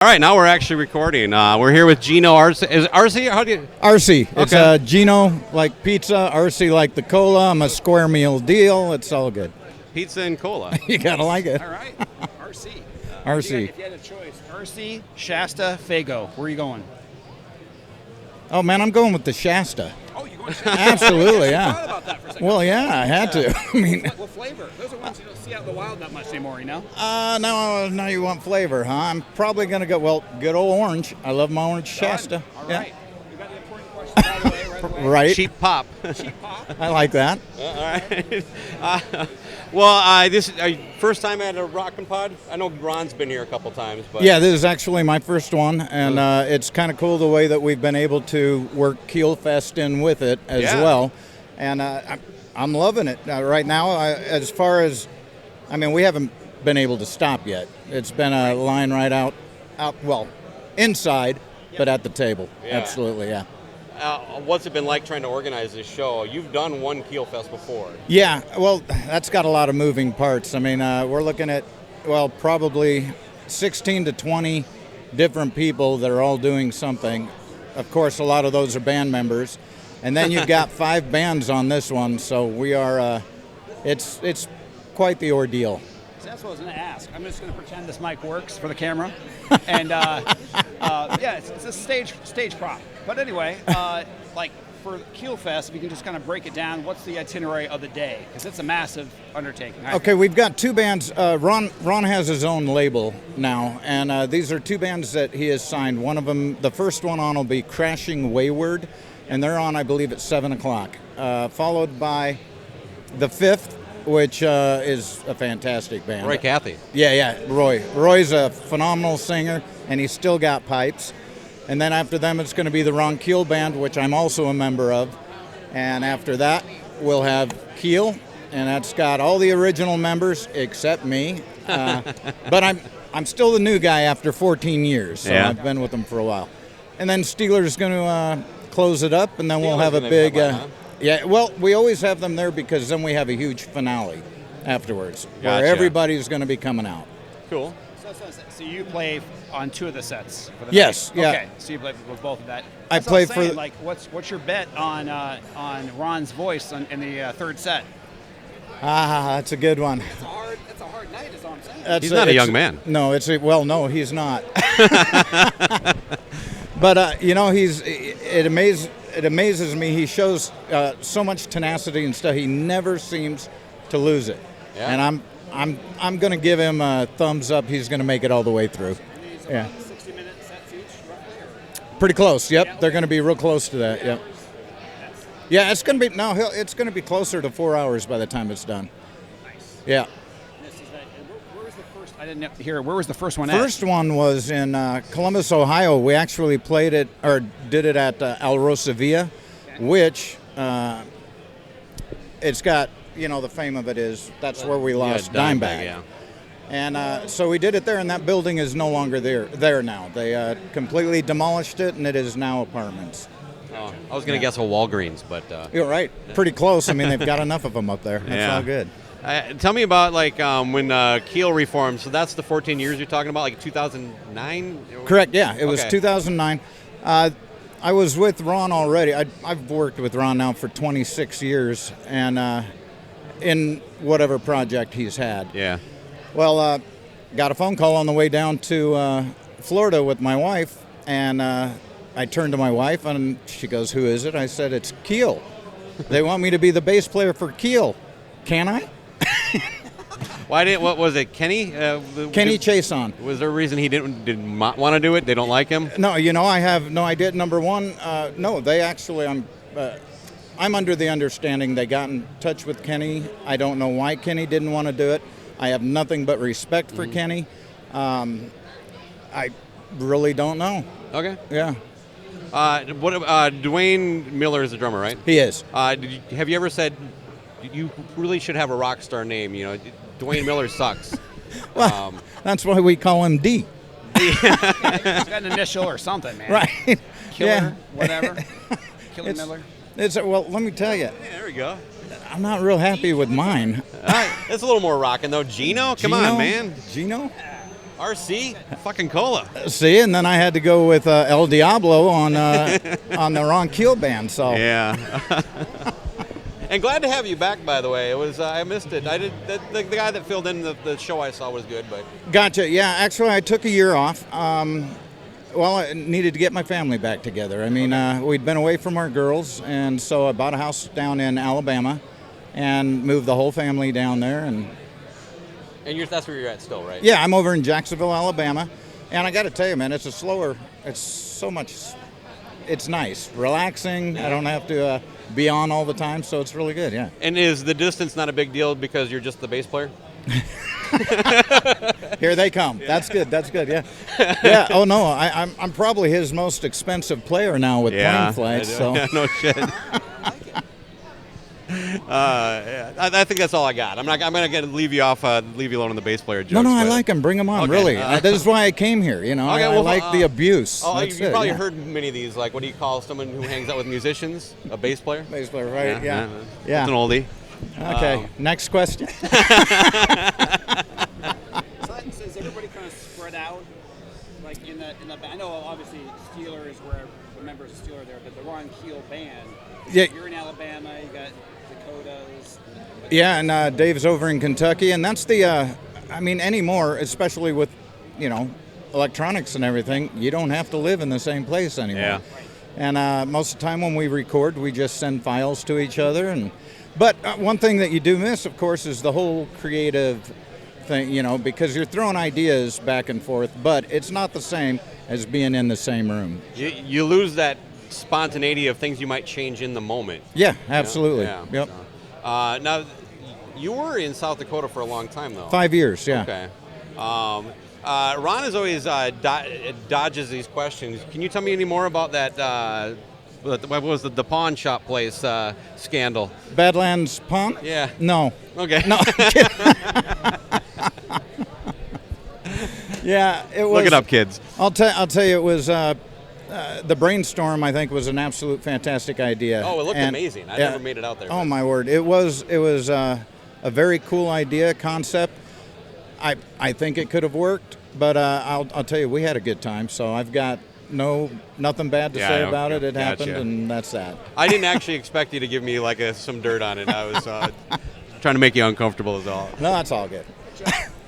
All right, now we're actually recording. We're here with Geno Arce. Is Arce? How do you? Arce. It's Okay. Geno like pizza, Arce like the cola. I'm a square meal deal. It's all good. Pizza and cola. You gotta like it. All right, RC. Arce. If you had a choice, RC, Shasta, Fago, where are you going? Oh man, I'm going with the Shasta. Oh, you're going Shasta? Absolutely, I yeah. thought about that for a second. Well, yeah, I had to. I mean, What flavor? Those are ones you don't see out in the wild that much anymore, you know? now you want flavor, huh? I'm probably gonna go good old orange. I love my orange Shasta. All right. We got the important question right away. Right. Cheap pop. Cheap pop. I like that. All right. Well, this is first time at a ROCKNPOD. I know Ron's been here a couple times, but Yeah, this is actually my first one, and it's kind of cool the way that we've been able to work Keel Fest in with it as Yeah. well. And I'm loving it right now. As far as, I mean, we haven't been able to stop yet. It's been a line right out, inside, but at the table. Yeah. Absolutely, yeah. What's it been like trying to organize this show? You've done one Keel Fest before. Yeah, well, that's got a lot of moving parts. I mean, we're looking at, probably 16 to 20 different people that are all doing something. Of course, a lot of those are band members. And then you've got 5 bands on this one, so we are, it's quite the ordeal. So that's what I was going to ask. I'm just going to pretend this mic works for the camera. And, yeah, it's a stage prop. But anyway, like for Keel Fest, if you can just kind of break it down, what's the itinerary of the day? Because it's a massive undertaking. Okay, we've got 2 bands. Ron has his own label now, and these are 2 bands that he has signed. One of them, the first one on will be Crashing Wayward, and they're on, I believe, at 7 o'clock. Followed by the 5th, which is a fantastic band. Roy Cathy. Yeah, Roy. Roy's a phenomenal singer, and he's still got pipes. And then after them, it's going to be the Ron Keel Band, which I'm also a member of. And after that, we'll have Keel, and that's got all the original members except me. But I'm still the new guy after 14 years, so Yeah. I've been with them for a while. And then Steeler's going to close it up, and then we'll have a Steeler's big... gonna come on, huh? Yeah, well, we always have them there because then we have a huge finale afterwards, Gotcha. where everybody's going to be coming out. Cool. So you play on 2 of the sets? For the Yes, night. yeah. Okay, so you play with both of that. I That's what play was saying, for- like, what's your bet on Ron's voice in the 3rd set? That's a good one. It's a hard night, is all I'm saying. He's not a young man. No, no, he's not. But it amazes me. He shows so much tenacity and stuff. He never seems to lose it. Yeah. And I'm going to give him a thumbs up. He's going to make it all the way through. Yeah. 60-minute sets each, roughly? Or? Pretty close. Yep, they're going to be real close to that. Yep. Yeah, it's going to be it's going to be closer to 4 hours by the time it's done. Nice. Yeah. Where was the first? I didn't hear. Where was the first one at? First one was in Columbus, Ohio. We actually played it or did it at El Rosavilla, which it's got, the fame of it is that's where we lost Dimebag. Yeah. And so we did it there, and that building is no longer there now. They completely demolished it, and it is now apartments. Oh, I was gonna guess a Walgreens, but You're right. Pretty close. I mean, they've got enough of them up there. That's Yeah. all good. tell me about when Keel reformed. So that's the 14 years you're talking about, like 2009. Correct, yeah. It was Okay. 2009. I was with Ron already. I've worked with Ron now for 26 years, and in whatever project he's had. Yeah. Well, got a phone call on the way down to Florida with my wife, and I turned to my wife, and she goes, "Who is it?" I said, "It's Keel. They want me to be the bass player for Keel. Can I?" What was it, Kenny? Kenny Chason. Was there a reason he didn't want to do it? They don't like him? No, I have no idea. Number one, no, they actually, I'm under the understanding they got in touch with Kenny. I don't know why Kenny didn't want to do it. I have nothing but respect for Kenny. I really don't know. Okay. Yeah, Dwayne Miller is the drummer, right? he is. Have you ever said you really should have a rock star name? Dwayne Miller sucks. Well, that's why we call him D. He's got an initial or something, man. Right. Killer, Yeah. whatever. Killer It's- Miller. Well, let me tell you, Yeah, there we go. I'm not real happy with mine. All right, it's a little more rocking though. Geno, come on, man. Geno? RC? Fucking cola. See, and then I had to go with El Diablo on the Ron Keel Band. So Yeah. And glad to have you back, by the way. It was I missed it. I did the guy that filled in the show I saw was good, but Gotcha. Yeah, actually, I took a year off. Well, I needed to get my family back together. I mean, we'd been away from our girls, and so I bought a house down in Alabama and moved the whole family down there. And that's where you're at still, right? yeah, I'm over in Jacksonville, Alabama. And I got to tell you, man, it's nice, relaxing. I don't have to be on all the time, so it's really good, yeah. And is the distance not a big deal because you're just the bass player? Here they come. That's good, yeah. Yeah, oh no, I'm probably his most expensive player now with plane flights. So. No shit. I think that's all I got. I'm gonna leave you alone on the bass player jokes. No, I like him. Bring him on. Okay. Really. This is why I came here. You know, okay, I like the abuse. Oh, you probably heard many of these. Like, what do you call someone who hangs out with musicians? A bass player. Bass player, right? Yeah. That's an oldie. Okay. Next question. So is everybody kind of spread out, like in the I know obviously Steelers where the members of Steelers there, but the Ron Keel Band. Yeah. You're in Alabama. You got Dakotas. Yeah, and Dave's over in Kentucky, and that's anymore, especially with, electronics and everything, you don't have to live in the same place anymore. Yeah. And most of the time when we record, we just send files to each other. But one thing that you do miss, of course, is the whole creative thing, because you're throwing ideas back and forth, but it's not the same as being in the same room. You lose that spontaneity of things you might change in the moment. Yeah, absolutely. Yeah. Yep. Now, you were in South Dakota for a long time, though. 5 years, yeah. Okay. Ron is always dodges these questions. Can you tell me any more about that? What was the pawn shop place scandal? Badlands Pawn? Yeah. No. Okay. No. Yeah, it was. Look it up, kids. I'll tell you, it was the brainstorm. I think was an absolute fantastic idea. Oh, it looked amazing. I never made it out there. Oh my word! It was a very cool idea, concept. I think it could have worked, but I'll tell you, we had a good time. So I've got nothing bad to say about it. It happened, and that's that. I didn't actually expect you to give me like some dirt on it. I was trying to make you uncomfortable is all. No, that's all good.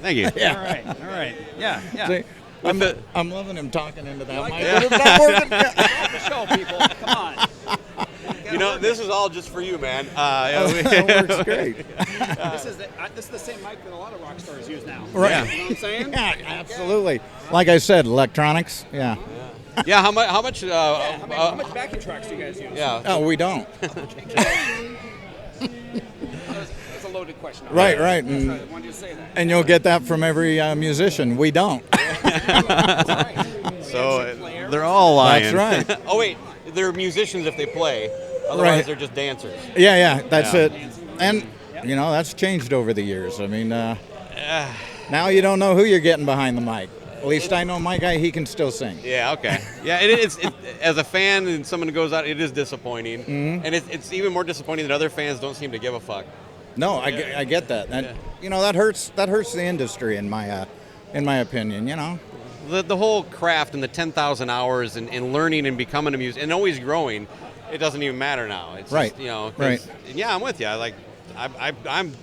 Thank you. Yeah. All right. Yeah. See, I'm loving him talking into that mic. Yeah. But it's not working. The show, people. Come on. This is all just for you, man. That works great. This is the same mic that a lot of rock stars use now. Right. Yeah. You know what I'm saying? Yeah, absolutely. Like I said, electronics. Yeah. Yeah. How much? How much backing tracks do you guys use? Yeah. Oh, we don't. That's a loaded question. Right. I And, wanted you to say that. and you'll get that from every musician. We don't. So they're all lying. That's right. Oh wait, they're musicians if they play. Otherwise, Right. they're just dancers. Yeah, that's Yeah. it. And, that's changed over the years. I mean, now you don't know who you're getting behind the mic. At least I know my guy, he can still sing. Yeah. Okay. Yeah. It's as a fan and someone who goes out, it is disappointing, and it's even more disappointing that other fans don't seem to give a fuck. No, I get that. And, that hurts the industry in my opinion, The whole craft and the 10,000 hours and learning and becoming a musician and always growing, it doesn't even matter now. It's Right. Just, Right. Yeah, I'm with you. I'm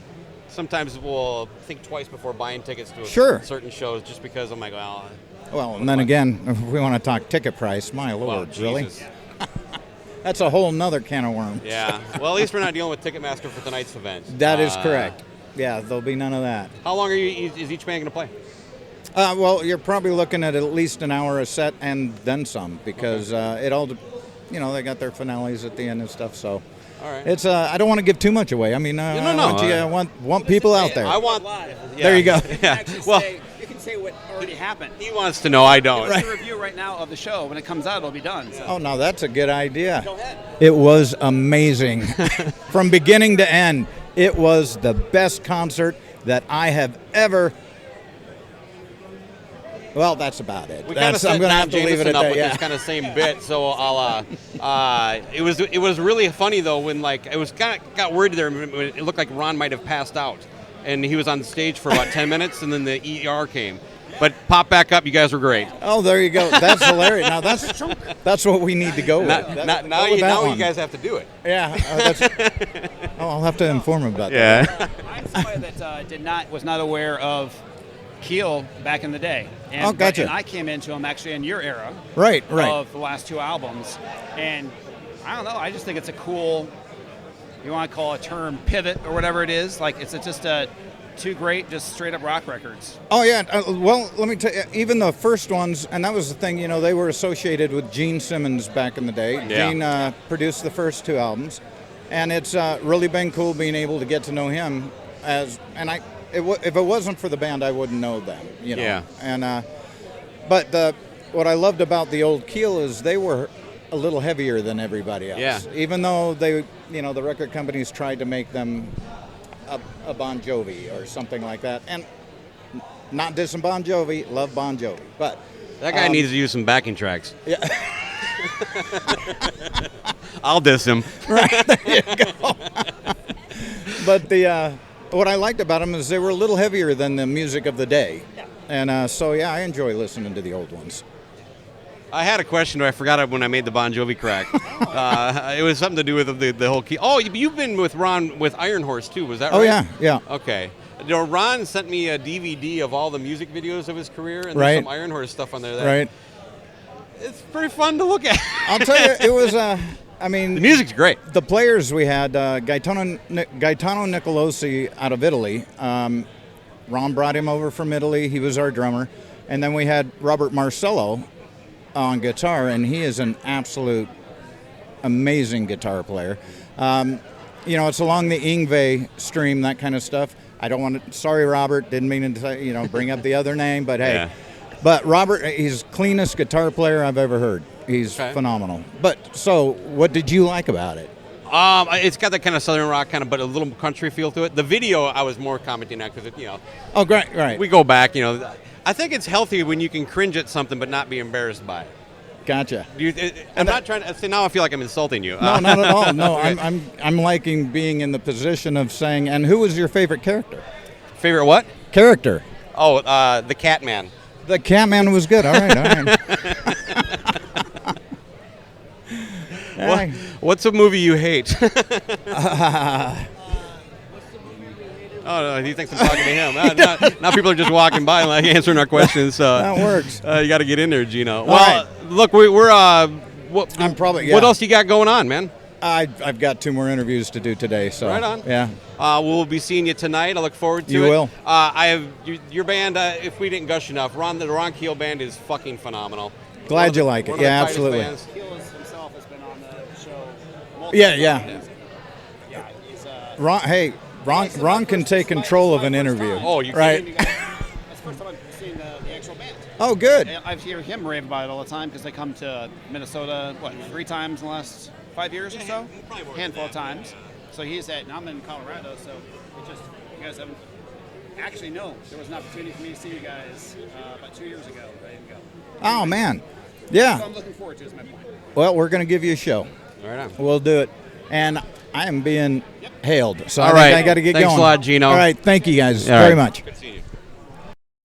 sometimes will think twice before buying tickets to certain shows just because I'm like, well. Well, and then again, if we want to talk ticket price, my lord, really? Jesus. That's a whole nother can of worms. Yeah. Well, at least we're not dealing with Ticketmaster for tonight's event. That is correct. Yeah, there'll be none of that. How long is each band going to play? Well, you're probably looking at least an hour a set and then some because it all, they got their finales at the end and stuff. So All right. it's I don't want to give too much away. I mean, No. I want people out there. I want. Live. Yeah. There you go. Yeah. Well, You can say what already happened. he wants to know. I don't. It's a review right now of the show. When it comes out, it'll be done. So. Oh no, that's a good idea. Go ahead. It was amazing, from beginning to end. It was the best concert that I have ever. Well, that's about it. We kind of I'm going to have to leave it at that. with Yeah. this kind of same bit, so I'll. It was really funny though when it was got worried there. When it looked like Ron might have passed out, and he was on stage for about 10 minutes, and then the ER came. But pop back up. You guys were great. Oh, there you go. That's hilarious. Now that's what we need to go with. Now you guys have to do it. Yeah. I'll have to inform him about that. Yeah. I'm somebody that was not aware of Keel back in the day. And, Oh, gotcha. And I came into him actually in your era. Right. Of the last 2 albums. And I don't know, I just think it's a cool, you want to call a term pivot or whatever it is. Like it's just two great, just straight up rock records. Oh, yeah. Well, let me tell you, even the first ones, and that was the thing, they were associated with Gene Simmons back in the day. Yeah. Gene produced the first 2 albums, and it's really been cool being able to get to know him if it wasn't for the band, I wouldn't know them, Yeah. And, but what I loved about the old Keel is they were a little heavier than everybody else. Yeah. Even though they, the record companies tried to make them a Bon Jovi or something like that. And not dissing Bon Jovi, love Bon Jovi. But That guy needs to use some backing tracks. Yeah. I'll diss him. Right, there you go. But what I liked about them is they were a little heavier than the music of the day. Yeah. And I enjoy listening to the old ones. I had a question, but I forgot it when I made the Bon Jovi crack. It was something to do with the whole key. Oh, you've been with Ron with Iron Horse too, was that right? Oh, yeah. Okay. Ron sent me a DVD of all the music videos of his career, and Right. there's some Iron Horse stuff on there. Right. It's pretty fun to look at. I'll tell you, it was, The music's great. the players we had, Gaetano Nicolosi out of Italy. Ron brought him over from Italy. He was our drummer. And then we had Robert Marcello on guitar, and he is an absolute amazing guitar player. It's along the Yngwie stream, that kind of stuff. I don't want to, sorry, Robert, didn't mean to, bring up the other name, but hey. Yeah. But Robert, he's cleanest guitar player I've ever heard. He's phenomenal. But so, what did you like about it? It's got that kind of southern rock but a little country feel to it. The video, I was more commenting on because Oh, great, right. we go back. I think it's healthy when you can cringe at something but not be embarrassed by it. Gotcha. I'm not trying to say now. I feel like I'm insulting you. No, not at all. No, I'm liking being in the position of saying. And who was your favorite character? Favorite what? Character. Oh, the Catman. The Catman was good. All right. What's a movie you hate? Oh, no, he thinks I'm talking to him. Now people are just walking by and answering our questions. That works. You got to get in there, Geno. Well, look, we're what else you got going on, man? I've got 2 more interviews to do today. So Right on. Yeah. We'll be seeing you tonight. I look forward to it. You will. I have your band. If we didn't gush enough, the Ron Keel Band is fucking phenomenal. Glad you like it. One of the Yeah, tightest absolutely. bands. Keel himself has been on the show multiple Yeah. times. Yeah, he's Ron can take control of an interview. Oh, you right? That's the first time I've seen the actual band. Oh, good. I hear him rave about it all the time because they come to Minnesota, 3 times in the last 5 years or so? probably more than Handful that. of times. So he's and I'm in Colorado, so it just, you guys haven't, actually no, there was an opportunity for me to see you guys about 2 years ago. I didn't go. Oh, man. So Yeah. I'm looking forward to it, is my point. Well, we're going to give you a show. Right on. We'll do it. And I am being hailed. So All I right. think I got to get Thanks going. a lot, Geno. All right. Thank you guys All very right. much. Good seeing you.